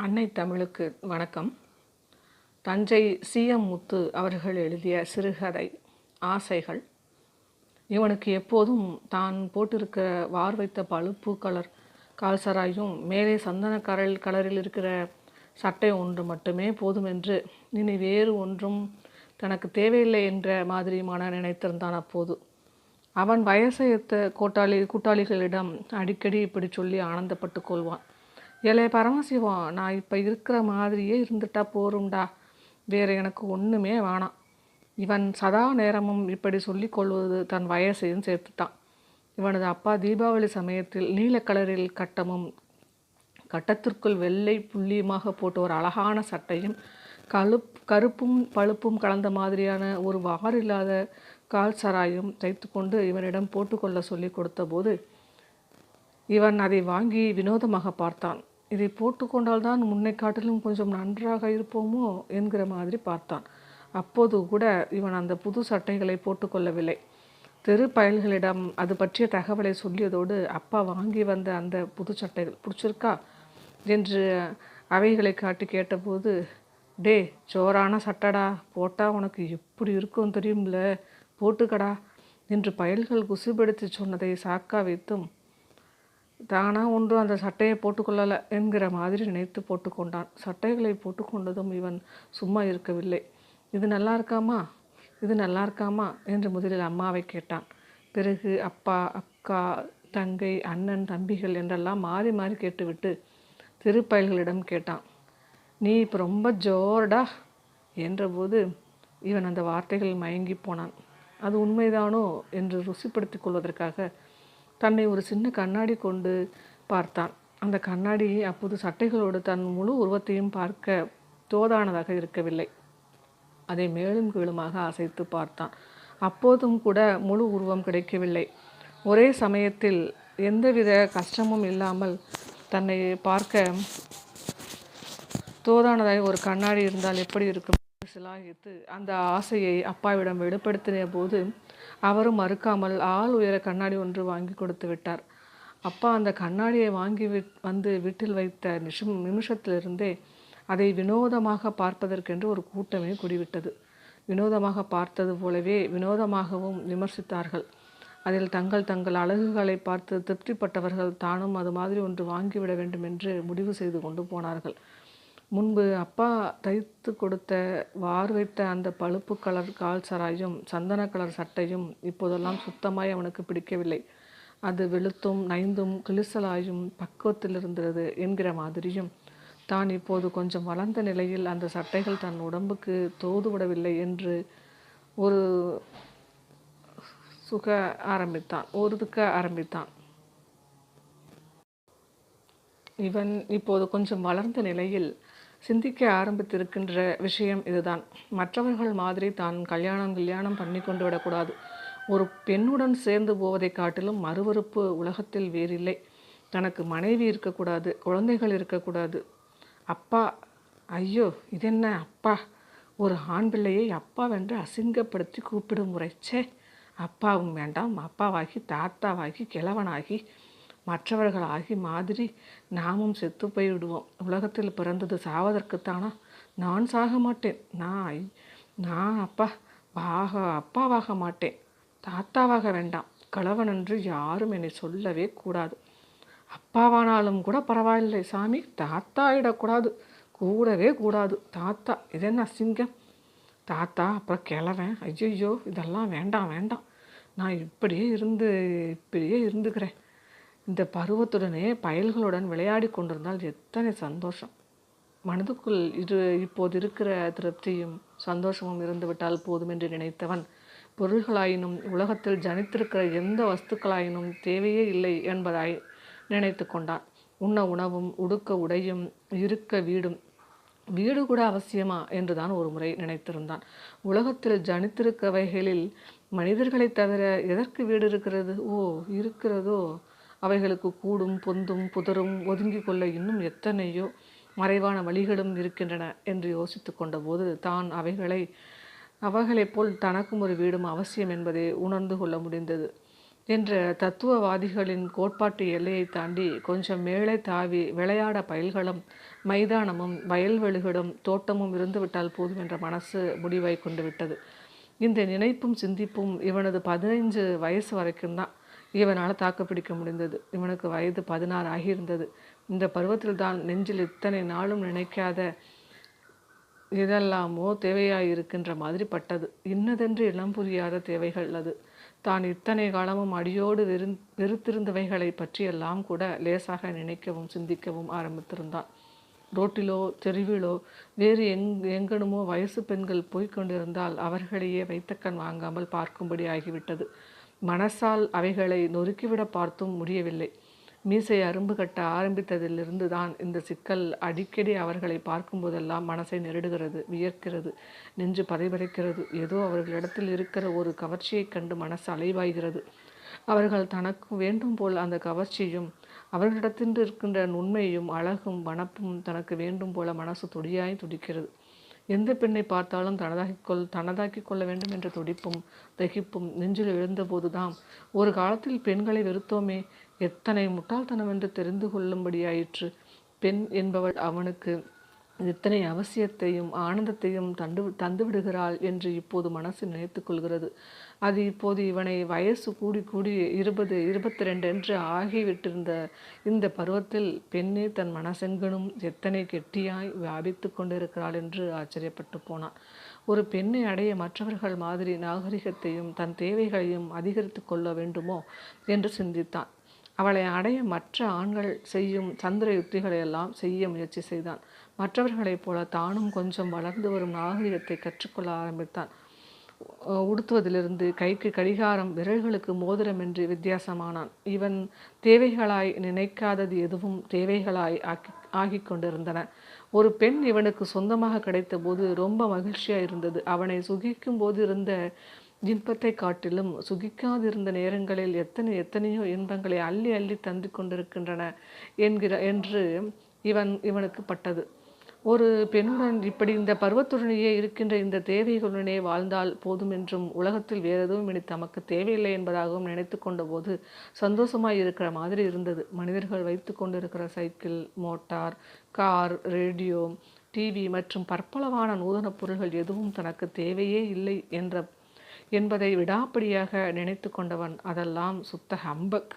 அன்னை தமிழுக்கு வணக்கம். தஞ்சை சி.எம். முத்து அவர்கள் எழுதிய சிறுகதை ஆசைகள். இவனுக்கு எப்போதும் தான் போட்டிருக்க வார் வைத்த பழுப்பு கலர் கால்சராயும் மேலே சந்தன கலரில் இருக்கிற சட்டை ஒன்று மட்டுமே போதுமென்று இனி வேறு ஒன்றும் தனக்கு தேவையில்லை என்ற மாதிரியுமான நினைத்திருந்தான். அப்போது அவன் வயசையத்த கூட்டாளிகளிடம் அடிக்கடி இப்படி சொல்லி ஆனந்தப்பட்டு கொள்வான். ஏலே பரமசிவம், நான் இப்போ இருக்கிற மாதிரியே இருந்துட்டா போரும்டா, வேறு எனக்கு ஒன்றுமே வேணாம். இவன் சதா நேரமும் இப்படி சொல்லி கொள்வது தன் வயசையும் சேர்த்துட்டான். இவனது அப்பா தீபாவளி சமயத்தில் நீல கலரில் கட்டமும் கட்டத்திற்குள் வெள்ளை புள்ளியுமாக போட்டு ஒரு அழகான சட்டையும் கருப்பும் பழுப்பும் கலந்த மாதிரியான ஒரு வாரில்லாத கால்சராயும் தைத்து கொண்டு இவனிடம் போட்டுக்கொள்ள சொல்லி கொடுத்தபோது இவன் அதை வாங்கி வினோதமாக பார்த்தான். இதை போட்டுக்கொண்டால்தான் முன்னை காட்டிலும் கொஞ்சம் நன்றாக இருப்போமோ என்கிற மாதிரி பார்த்தான். அப்போது கூட இவன் அந்த புது சட்டைகளை போட்டுக்கொள்ளவில்லை. தெரு பயல்களிடம் அது பற்றிய தகவலை சொல்லியதோடு, அப்பா வாங்கி வந்த அந்த புது சட்டைகள் பிடிச்சிருக்கா என்று அவைகளை காட்டி கேட்டபோது, டே ஜோரான சட்டடா, போட்டால் உனக்கு எப்படி இருக்கும் தெரியும்ல, போட்டுக்கடா என்று பயல்கள் குசிபடுத்தி சொன்னதை சாக்கா வைத்தும் தானாக ஒன்றும் அந்த சட்டையை போட்டுக்கொள்ளலை என்கிற மாதிரி நினைத்து போட்டுக்கொண்டான். சட்டைகளை போட்டுக்கொண்டதும் இவன் சும்மா இருக்கவில்லை. இது நல்லா இருக்காமா, இது நல்லா இருக்காமா என்று முதலில் அம்மாவை கேட்டான். பிறகு அப்பா, அக்கா, தங்கை, அண்ணன், தம்பிகள் என்றெல்லாம் மாறி மாறி கேட்டுவிட்டு திருப்பயல்களிடம் கேட்டான். நீ இப்போ ரொம்ப ஜோர்டா என்றபோது இவன் அந்த வார்த்தைகள் மயங்கி போனான். அது உண்மைதானோ என்று ருசிப்படுத்தி கொள்வதற்காக தன்னை ஒரு சின்ன கண்ணாடி கொண்டு பார்த்தான். அந்த கண்ணாடி அப்போது சட்டைகளோடு தன் முழு உருவத்தையும் பார்க்க தோதானதாக இருக்கவில்லை. அதை மேலும் கீழுமாக அசைத்து பார்த்தான். அப்போதும் கூட முழு உருவம் கிடைக்கவில்லை. ஒரே சமயத்தில் எந்தவித கஷ்டமும் இல்லாமல் தன்னை பார்க்க தோதானதாக ஒரு கண்ணாடி இருந்தால் எப்படி இருக்கும் சிலாகித்து அந்த ஆசையை அப்பாவிடம் வெளிப்படுத்தின போது அவரும் மறுக்காமல் ஆள் உயர கண்ணாடி ஒன்று வாங்கி கொடுத்து விட்டார். அப்பா அந்த கண்ணாடியை வாங்கி வந்து வீட்டில் வைத்த நிமிஷத்திலிருந்தே அதை வினோதமாக பார்ப்பதற்கென்று ஒரு கூட்டமே கூடிவிட்டது. வினோதமாக பார்த்தது போலவே வினோதமாகவும் விமர்சித்தார்கள். அதில் தங்கள் அழகுகளை பார்த்து திருப்திப்பட்டவர்கள் தானும் அது மாதிரி ஒன்று வாங்கிவிட வேண்டும் என்று முடிவு செய்து கொண்டு போனார்கள். முன்பு அப்பா தைத்து கொடுத்த வார் வைத்த அந்த பழுப்பு கலர் கால்சராயும் சந்தன கலர் சட்டையும் இப்போதெல்லாம் சுத்தமாய் அவனுக்கு பிடிக்கவில்லை. அது வெளுத்தும் நைந்தும் கிளிசலாயும் பக்குவத்தில் இருந்தது என்கிற மாதிரியும், தான் இப்போது கொஞ்சம் வளர்ந்த நிலையில் அந்த சட்டைகள் தன் உடம்புக்கு தோதுவிடவில்லை என்று ஒதுக்க ஆரம்பித்தான். இவன் இப்போது கொஞ்சம் வளர்ந்த நிலையில் சிந்திக்க ஆரம்பித்திருக்கின்ற விஷயம் இதுதான். மற்றவர்கள் மாதிரி தான் கல்யாணம் பண்ணி கொண்டு விடக்கூடாது. ஒரு பெண்ணுடன் சேர்ந்து போவதை காட்டிலும் மறுவறுப்பு உலகத்தில் வேறில்லை. தனக்கு மனைவி இருக்கக்கூடாது, குழந்தைகள் இருக்கக்கூடாது. அப்பா, ஐயோ இதென்ன அப்பா, ஒரு ஆண் பிள்ளையை அப்பாவென்று அசிங்கப்படுத்தி கூப்பிடும் முறைச்சே. அப்பாவும் வேண்டாம், அப்பாவாகி தாத்தாவாகி கிழவனாகி மற்றவர்கள் ஆகி மாதிரி நாமும் செத்து போய்விடுவோம். உலகத்தில் பிறந்தது சாவதற்குத்தானா? நான் சாக மாட்டேன். நான் அப்பாவாக மாட்டேன். தாத்தாவாக வேண்டாம். கிழவன் என்று யாரும் என்னை சொல்லவே கூடாது. அப்பாவானாலும் கூட பரவாயில்லை சாமி, தாத்தா ஆயிடக்கூடாது, கூடவே கூடாது. தாத்தா இதென்ன அசிங்கம்? தாத்தா அப்புறம் கிழவன், ஐயோ இதெல்லாம் வேண்டாம் வேண்டாம். நான் இப்படியே இருந்துக்கிறேன். இந்த பருவத்துடனே பயல்களுடன் விளையாடி கொண்டிருந்தால் எத்தனை சந்தோஷம். மனதுக்குள் இப்போது இருக்கிற திருப்தியும் சந்தோஷமும் இருந்துவிட்டால் போதும் என்று நினைத்தவன், பொருள்களாயினும் உலகத்தில் ஜனித்திருக்கிற எந்த வஸ்துக்களாயினும் தேவையே இல்லை என்பதாய் நினைத்து கொண்டான். உண்ண உணவும் உடுக்க உடையும் இருக்க வீடு கூட அவசியமா என்றுதான் ஒரு முறை நினைத்திருந்தான். உலகத்தில் ஜனித்திருக்கவைகளில் மனிதர்களை தவிர எதற்கு வீடு இருக்கிறது? இருக்கிறதோ அவைகளுக்கு கூடும் பொந்தும் புதரும் ஒதுங்கி கொள்ள இன்னும் எத்தனையோ மறைவான வழிகளும் இருக்கின்றன என்று யோசித்து கொண்டபோது தான் அவைகளைப் போல் தனக்கும் ஒரு வீடும் அவசியம் என்பதை உணர்ந்து கொள்ள முடிந்தது. என்ற தத்துவவாதிகளின் கோட்பாட்டு எல்லையை தாண்டி கொஞ்சம் மேலே தாவி விளையாட பயல்களும் மைதானமும் வயல்வெளிகளும் தோட்டமும் இருந்துவிட்டால் போதும் என்ற மனசு முடிவை கொண்டு விட்டது. இந்த நினைப்பும் சிந்திப்பும் இவனது 15 வயசு வரைக்கும் தான் இவனால் தாக்குப்பிடிக்க முடிந்தது. இவனுக்கு வயது 16 ஆகியிருந்தது. இந்த பருவத்தில் தான் நெஞ்சில் இத்தனை நாளும் நினைக்காத இதெல்லாமோ தேவையாயிருக்கின்ற மாதிரி பட்டது. இன்னதென்று இனம் புரியாத தேவைகள் அது. தான் இத்தனை காலமும் அடியோடு வெறுத்திருந்தவைகளை பற்றியெல்லாம் கூட லேசாக நினைக்கவும் சிந்திக்கவும் ஆரம்பித்திருந்தான். ரோட்டிலோ தெருவிலோ வேறு எங்கனுமோ வயசு பெண்கள் போய்கொண்டிருந்தால் அவர்களையே வைத்தக்கண் வாங்காமல் பார்க்கும்படி ஆகிவிட்டது. மனசால் அவைகளை நொறுக்கிவிட பார்த்தும் முடியவில்லை. மீசை அரும்பு கட்ட ஆரம்பித்ததிலிருந்து தான் இந்த சிக்கல். அடிக்கடி அவர்களை பார்க்கும்போதெல்லாம் மனசை நெருடுகிறது, வியர்க்கிறது, நெஞ்சு பதைபதைக்கிறது. ஏதோ அவர்களிடத்தில் இருக்கிற ஒரு கவர்ச்சியைக் கண்டு மனசு அலைவாய்கிறது. அவர்கள் தனக்கு வேண்டும் போல் அந்த கவர்ச்சியும் அவர்களிடத்தில் இருக்கின்ற நுண்மையும் அழகும் வனப்பும் தனக்கு வேண்டும் போல மனசு துடியாய் துடிக்கிறது. எந்த பெண்ணை பார்த்தாலும் தனதாக்கி கொள்ள வேண்டும் என்ற துடிப்பும் தகிப்பும் நெஞ்சில் எழுந்தபோதுதான் ஒரு காலத்தில் பெண்களை வெறுத்தோமே, எத்தனை முட்டாள்தனம் என்று தெரிந்து கொள்ளும்படியாயிற்று. பெண் என்பவள் அவனுக்கு இத்தனை அவசியத்தையும் ஆனந்தத்தையும் தந்துவிடுகிறாள் என்று இப்போது மனசு நினைத்து கொள்கிறது. அது இப்போது இவனை வயசு கூடி கூடி 20, 22 என்று ஆகிவிட்டிருந்த இந்த பருவத்தில் பெண்ணே தன் மனசெங்கனும் எத்தனை கெட்டியாய் வியாபித்து கொண்டிருக்கிறாள் என்று ஆச்சரியப்பட்டு போனான். ஒரு பெண்ணை அடைய மற்றவர்கள் மாதிரி நாகரிகத்தையும் தன் தேவைகளையும் அதிகரித்து கொள்ள வேண்டுமோ என்று சிந்தித்தான். அவளை அடைய மற்ற ஆண்கள் செய்யும் சந்திர யுக்திகளையெல்லாம் செய்ய முயற்சி செய்தான். மற்றவர்களைப் போல தானும் கொஞ்சம் வளர்ந்து வரும் நாகரிகத்தை கற்றுக்கொள்ள ஆரம்பித்தான். உடுத்துவதிலிருந்து கைக்கு கடிகாரம், விரல்களுக்கு மோதிரம் என்று வித்தியாசமானான். இவன் தேவைகளாய் நினைக்காதது எதுவும் தேவைகளாய் ஆகி கொண்டிருந்தன. ஒரு பெண் இவனுக்கு சொந்தமாக கிடைத்த போது ரொம்ப மகிழ்ச்சியாக இருந்தது. அவனை சுகிக்கும் போது இருந்த இன்பத்தை காட்டிலும் சுகிக்காதிருந்த நேரங்களில் எத்தனையோ இன்பங்களை அள்ளி அள்ளி தந்து கொண்டிருக்கின்றன என்று இவனுக்கு பட்டது. ஒரு பெண்ணுடன் இப்படி இந்த பருவத்துடனேயே இருக்கின்ற இந்த தேவைகளுடனே வாழ்ந்தால் போதும் என்றும் உலகத்தில் வேறு எதுவும் இனி தமக்கு தேவையில்லை என்பதாகவும் நினைத்து கொண்ட போது சந்தோஷமாய் இருக்கிற மாதிரி இருந்தது. மனிதர்கள் வைத்து கொண்டிருக்கிற cycle, motor, car, radio, TV மற்றும் பற்பளவான நூதன பொருள்கள் எதுவும் தனக்கு தேவையே இல்லை என்பதை விடாப்படியாக நினைத்து கொண்டவன் அதெல்லாம் சுத்த ஹம்பக்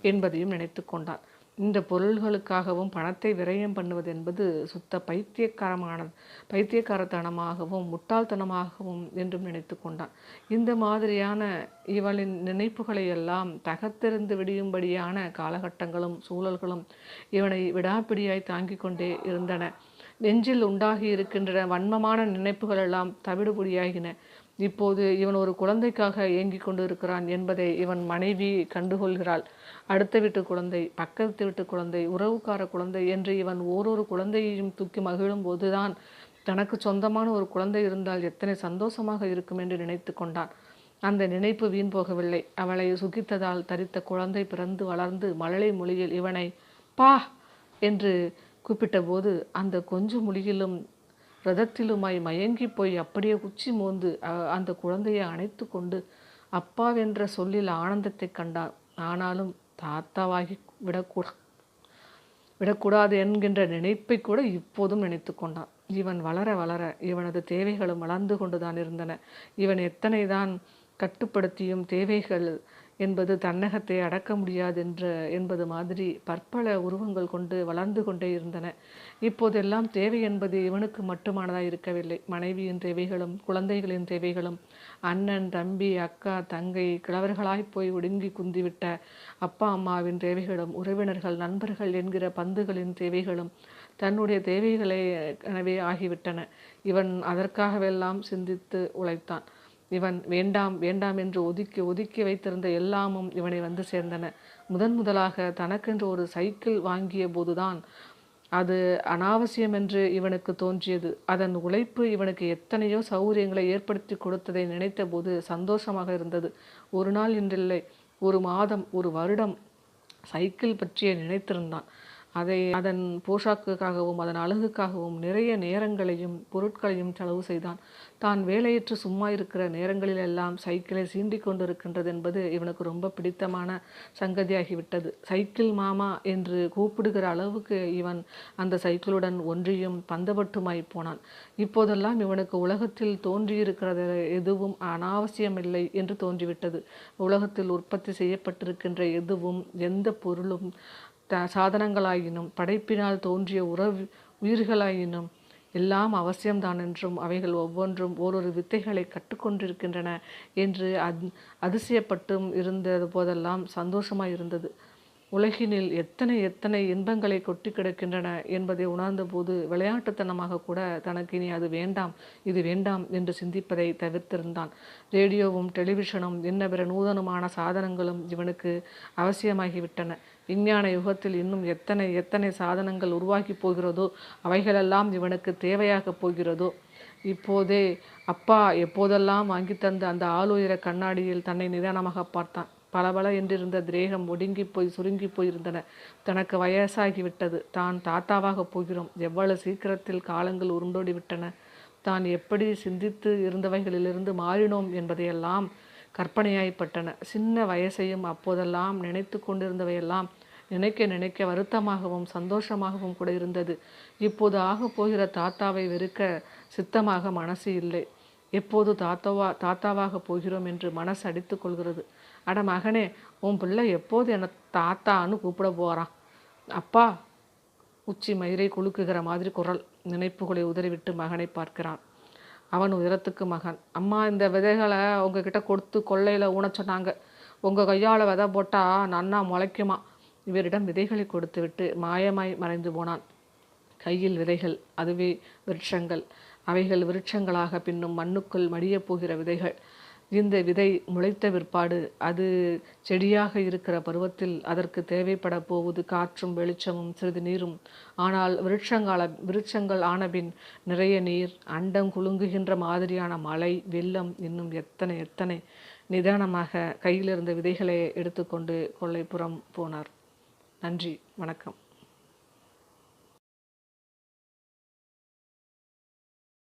என்பதையும் நினைத்து கொண்டான். இந்த பொருள்களுக்காகவும் பணத்தை விரயம் பண்ணுவது என்பது சுத்த பைத்தியக்காரத்தனமாகவும் முட்டாள்தனமாகவும் என்றும் நினைத்து கொண்டான். இந்த மாதிரியான இவளின் நினைப்புகளையெல்லாம் தகர்த்தெறிந்து விடியும்படியான காலகட்டங்களும் சூழல்களும் இவனை விடாப்பிடியாய் தாங்கி கொண்டே இருந்தன. நெஞ்சில் உண்டாகி இருக்கின்ற வன்மமான நினைப்புகளெல்லாம் தவிடுபொடியாகின. இப்போது இவன் ஒரு குழந்தைக்காக ஏங்கி கொண்டு இருக்கிறான் என்பதை இவன் மனைவி கண்டுகொள்கிறாள். அடுத்த வீட்டு குழந்தை, பக்கத்து வீட்டு குழந்தை, உறவுக்கார குழந்தை என்று இவன் ஓரொரு குழந்தையையும் தூக்கி மகிழும் போதுதான் தனக்கு சொந்தமான ஒரு குழந்தை இருந்தால் எத்தனை சந்தோஷமாக இருக்கும் என்று நினைத்து கொண்டான். அந்த நினைப்பு வீண் போகவில்லை. அவளை சுகித்ததால் தரித்த குழந்தை பிறந்து வளர்ந்து மழலை மொழியில் இவனை பா என்று கூப்பிட்ட போது அந்த கொஞ்ச மொழியிலும் ரதத்திலுமாய் மயங்கி போய் அப்படியே உச்சி மோந்து அந்த குழந்தையை அணைத்து கொண்டு அப்பாவென்ற சொல்லில் ஆனந்தத்தை கண்டான். ஆனாலும் தாத்தாவாகி விடக்கூடாது என்கின்ற நினைப்பை கூட இப்போதும் நினைத்து கொண்டான். இவன் வளர வளர இவனது தேவைகளும் வளர்ந்து கொண்டுதான் இருந்தன. இவன் எத்தனை தான் கட்டுப்படுத்தியும் தேவைகள் என்பது தன்னகத்தை அடக்க முடியாது என்பது மாதிரி பற்பல உருவங்கள் கொண்டு வளர்ந்து கொண்டே இருந்தன. இப்போதெல்லாம் தேவை என்பது இவனுக்கு மட்டுமானதாக இருக்கவில்லை. மனைவியின் தேவைகளும் குழந்தைகளின் தேவைகளும் அண்ணன், தம்பி, அக்கா, தங்கை, கிழவர்களாய் போய் ஒடுங்கி குந்திவிட்ட அப்பா அம்மாவின் தேவைகளும் உறவினர்கள், நண்பர்கள் என்கிற பந்துகளின் தேவைகளும் தன்னுடைய தேவைகளே எனவே ஆகிவிட்டன. இவன் அதற்காகவெல்லாம் சிந்தித்து உழைத்தான். இவன் வேண்டாம் வேண்டாம் என்று ஒதுக்கி வைத்திருந்த எல்லாமும் இவனை வந்து சேர்ந்தன. முதலாக தனக்கென்று ஒரு சைக்கிள் வாங்கிய போதுதான் அது அனாவசியம் என்று இவனுக்கு தோன்றியது. அதன் உழைப்பு இவனுக்கு எத்தனையோ சௌகரியங்களை ஏற்படுத்தி கொடுத்ததை நினைத்த போது சந்தோஷமாக இருந்தது. ஒரு நாள் இன்றில்லை, ஒரு மாதம், ஒரு வருடம் சைக்கிள் பற்றிய நினைத்திருந்தான். அதன் போஷாக்குக்காகவும் அதன் அழகுக்காகவும் நிறைய நேரங்களையும் பொருட்களையும் செலவு செய்தான். தான் வேலையற்று சும்மா இருக்கிற நேரங்களிலெல்லாம் சைக்கிளை சீண்டிக் கொண்டிருக்கின்றது என்பது இவனுக்கு ரொம்ப பிடித்தமான சங்கதியாகிவிட்டது. சைக்கிள் மாமா என்று கூப்பிடுகிற அளவுக்கு இவன் அந்த சைக்கிளுடன் ஒன்றியும் பந்தப்பட்டுமாய் போனான். இப்போதெல்லாம் இவனுக்கு உலகத்தில் தோன்றியிருக்கிறது எதுவும் அனாவசியமில்லை என்று தோன்றிவிட்டது. உலகத்தில் உற்பத்தி செய்யப்பட்டிருக்கின்ற எதுவும் எந்த பொருளும் சாதனங்களாயினும் படைப்பினால் தோன்றிய உயிர்களாயினும் எல்லாம் அவசியம்தான் என்றும் அவைகள் ஒவ்வொன்றும் ஓரொரு வித்தைகளை கற்றுக்கொண்டிருக்கின்றன என்று அதிசயப்பட்டும் இருந்தது போதெல்லாம் சந்தோஷமாய் இருந்தது. உலகினில் எத்தனை எத்தனை இன்பங்களை கொட்டி கிடக்கின்றன என்பதை உணர்ந்தபோது விளையாட்டுத்தனமாக கூட தனக்கு இனி அது வேண்டாம் இது வேண்டாம் என்று சிந்திப்பதை தவிர்த்திருந்தான். ரேடியோவும் டெலிவிஷனும் இன்ன பிற நூதனமான சாதனங்களும் இவனுக்கு அவசியமாகிவிட்டன. விஞ்ஞான யுகத்தில் இன்னும் எத்தனை எத்தனை சாதனங்கள் உருவாகி போகிறதோ அவைகளெல்லாம் இவனுக்கு தேவையாக போகிறதோ. இப்போதே அப்பா எப்போதெல்லாம் வாங்கி தந்த அந்த ஆளுயர கண்ணாடியில் தன்னை நிதானமாக பார்த்தான். பலபல என்றிருந்த திரேகம் ஒடுங்கி போய் சுருங்கி போயிருந்தன. தனக்கு வயசாகிவிட்டது. தான் தாத்தாவாக போகிறோம். எவ்வளவு சீக்கிரத்தில் காலங்கள் உருண்டோடி விட்டன. தான் எப்படி சிந்தித்து இருந்தவைகளிலிருந்து மாறினோம் என்பதையெல்லாம் கற்பனையாய்ப்பட்டன. சின்ன வயசையும் அப்போதெல்லாம் நினைத்து கொண்டிருந்தவையெல்லாம் நினைக்க நினைக்க வருத்தமாகவும் சந்தோஷமாகவும் கூட இருந்தது. இப்போது ஆக போகிற தாத்தாவை வெறுக்க சித்தமாக மனசு இல்லை. எப்போது தாத்தாவாக போகிறோம் என்று மனசு அடித்து கொள்கிறது. அட மகனே, உன் பிள்ளை எப்போது என்னை தாத்தான்னு கூப்பிட போகிறான்? அப்பா! உச்சி மயிரை குலுக்குகிற மாதிரி குரல். நினைப்புகளை உதறிவிட்டு மகனை பார்க்கிறான். அவன் உயரத்துக்கு மகன். அம்மா, இந்த விதைகளை உங்ககிட்ட கொடுத்து கொள்ளையில் ஊன சொன்னாங்க. உங்கள் கையால் விதை போட்டால் நன்னா முளைக்குமா. இவரிடம் விதைகளை கொடுத்து விட்டு மாயமாய் மறைந்து போனான். கையில் விதைகள், அதுவே விருட்சங்கள். அவைகள் விருட்சங்களாக பின்னும் மண்ணுக்குள் மடியப் போகிற விதைகள். இந்த விதை முளைத்த பிற்பாடு அது செடியாக இருக்கிற பருவத்தில் அதற்கு தேவைப்பட போவது காற்றும் வெளிச்சமும் சிறிது நீரும். ஆனால் விருட்சங்கள் ஆனபின் நிறைய நீர், அண்டம் குலுங்குகின்ற மாதிரியான மழை, வெள்ளம், இன்னும் எத்தனை எத்தனை. நிதானமாக கையில் இருந்த விதைகளை எடுத்துக்கொண்டு கொல்லைப்புறம் போனார். நன்றி, வணக்கம்.